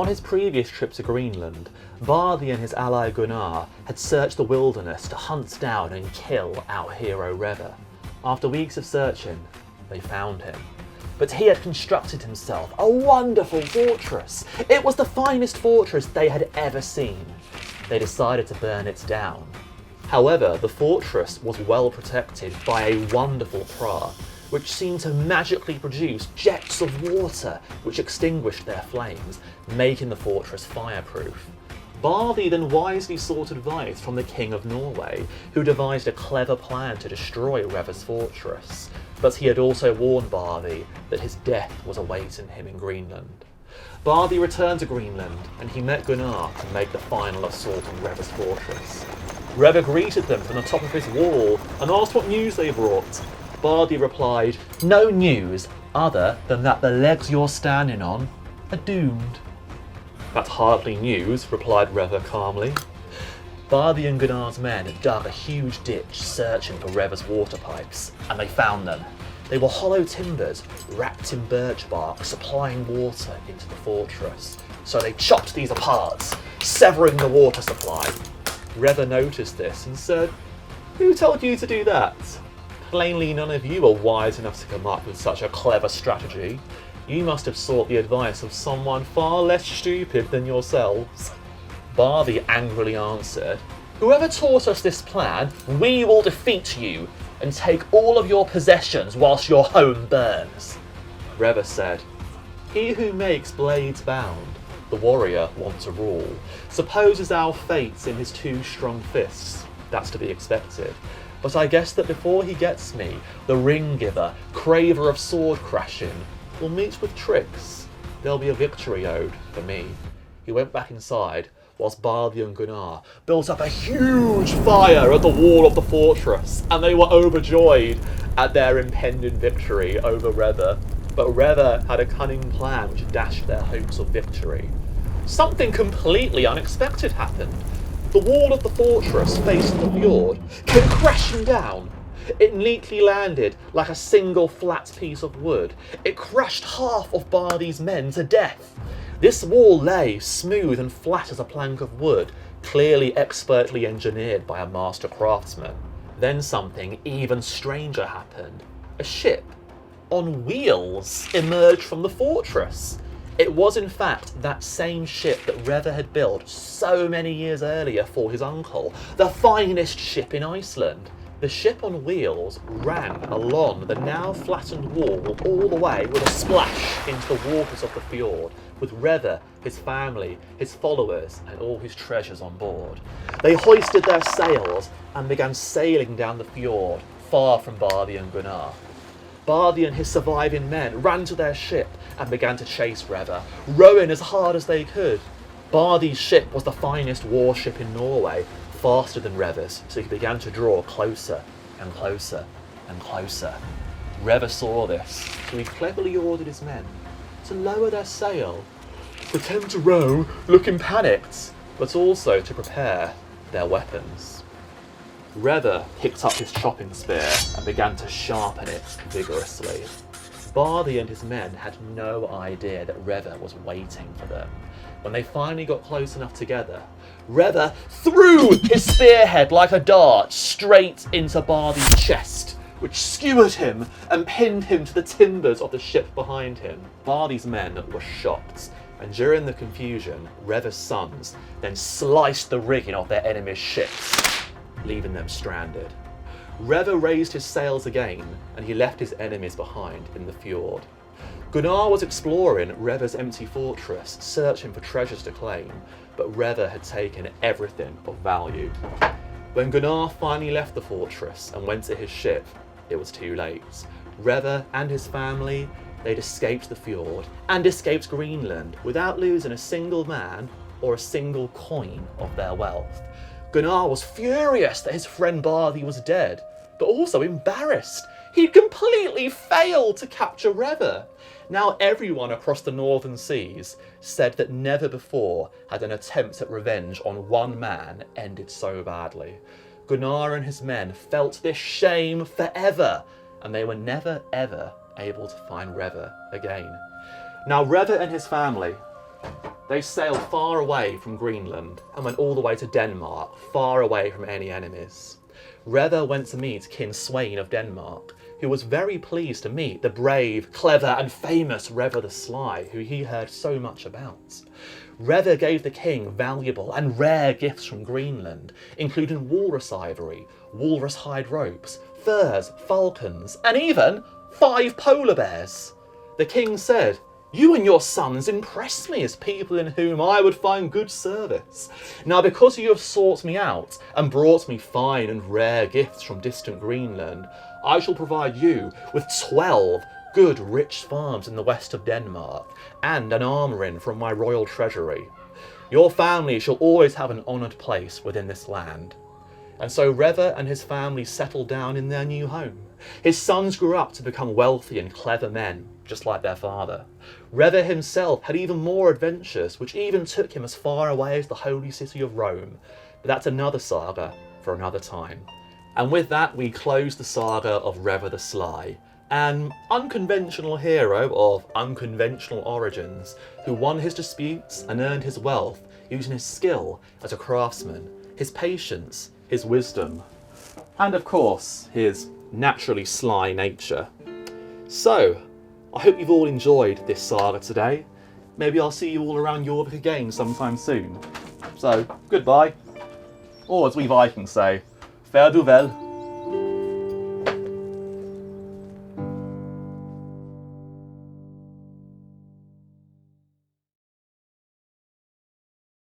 On his previous trip to Greenland, Barthie and his ally Gunnar had searched the wilderness to hunt down and kill our hero Refr. After weeks of searching, they found him. But he had constructed himself a wonderful fortress. It was the finest fortress they had ever seen. They decided to burn it down. However, the fortress was well protected by a wonderful pra, which seemed to magically produce jets of water which extinguished their flames, making the fortress fireproof. Barthie then wisely sought advice from the King of Norway, who devised a clever plan to destroy Refr's fortress, but he had also warned Barthie that his death was awaiting him in Greenland. Barthie returned to Greenland, and he met Gunnar to make the final assault on Refr's fortress. Refr greeted them from the top of his wall and asked what news they brought. Barthie replied, "No news other than that the legs you're standing on are doomed." "That's hardly news," replied Refr calmly. Barthie and Gunnar's men dug a huge ditch searching for Refr's water pipes, and they found them. They were hollow timbers wrapped in birch bark supplying water into the fortress. So they chopped these apart, severing the water supply. Refr noticed this and said, "Who told you to do that? Plainly none of you are wise enough to come up with such a clever strategy. You must have sought the advice of someone far less stupid than yourselves." Barthie angrily answered, "Whoever taught us this plan, we will defeat you and take all of your possessions whilst your home burns." Refr said, "He who makes blades bound, the warrior wants to rule, supposes our fates in his two strong fists. That's to be expected. But I guess that before he gets me, the ring giver, craver of sword crashing, will meet with tricks. There'll be a victory ode for me." He went back inside, whilst Barthie and Gunnar built up a huge fire at the wall of the fortress, and they were overjoyed at their impending victory over Refr. But Refr had a cunning plan which dashed their hopes of victory. Something completely unexpected happened. The wall of the fortress facing the fjord came crashing down. It neatly landed like a single flat piece of wood. It crushed half of Barthie's men to death. This wall lay smooth and flat as a plank of wood, clearly expertly engineered by a master craftsman. Then something even stranger happened. A ship on wheels emerged from the fortress. It was in fact that same ship that Refr had built so many years earlier for his uncle, the finest ship in Iceland. The ship on wheels ran along the now flattened wall all the way with a splash into the waters of the fjord, with Refr, his family, his followers and all his treasures on board. They hoisted their sails and began sailing down the fjord, far from Barthie and Gunnar. Barthie and his surviving men ran to their ship and began to chase Refr, rowing as hard as they could. Barthie's ship was the finest warship in Norway, faster than Refr's, so he began to draw closer and closer and closer. Refr saw this, so he cleverly ordered his men to lower their sail, pretend to row, looking panicked, but also to prepare their weapons. Refr picked up his chopping spear and began to sharpen it vigorously. Barthie and his men had no idea that Refr was waiting for them. When they finally got close enough together, Refr threw his spearhead like a dart straight into Barthie's chest, which skewered him and pinned him to the timbers of the ship behind him. Barthie's men were shocked, and during the confusion, Refr's sons then sliced the rigging of their enemy's ships, leaving them stranded. Refr raised his sails again, and he left his enemies behind in the fjord. Gunnar was exploring Refr's empty fortress, searching for treasures to claim, but Refr had taken everything of value. When Gunnar finally left the fortress and went to his ship, it was too late. Refr and his family, they'd escaped the fjord and escaped Greenland without losing a single man or a single coin of their wealth. Gunnar was furious that his friend Barthie was dead, but also embarrassed. He'd completely failed to capture Refr. Now everyone across the northern seas said that never before had an attempt at revenge on one man ended so badly. Gunnar and his men felt this shame forever, and they were never ever able to find Refr again. Now Refr and his family, They sailed far away from Greenland and went all the way to Denmark, far away from any enemies. Refr went to meet King Sweyn of Denmark, who was very pleased to meet the brave, clever and famous Refr the Sly, who he heard so much about. Refr gave the king valuable and rare gifts from Greenland, including walrus ivory, walrus hide ropes, furs, falcons, and even 5 polar bears. The king said, "You and your sons impress me as people in whom I would find good service. Now because you have sought me out and brought me fine and rare gifts from distant Greenland, I shall provide you with 12 good rich farms in the west of Denmark and an armouring from my royal treasury. Your family shall always have an honoured place within this land." And so Refr and his family settled down in their new home. His sons grew up to become wealthy and clever men, just like their father. Refr himself had even more adventures, which even took him as far away as the holy city of Rome. But that's another saga for another time. And with that, we close the saga of Refr the Sly, an unconventional hero of unconventional origins who won his disputes and earned his wealth using his skill as a craftsman, his patience, his wisdom, and of course, his naturally sly nature. So, I hope you've all enjoyed this saga today. Maybe I'll see you all around Jorvik again sometime soon. So, goodbye. Or as we Vikings say, fare du vel.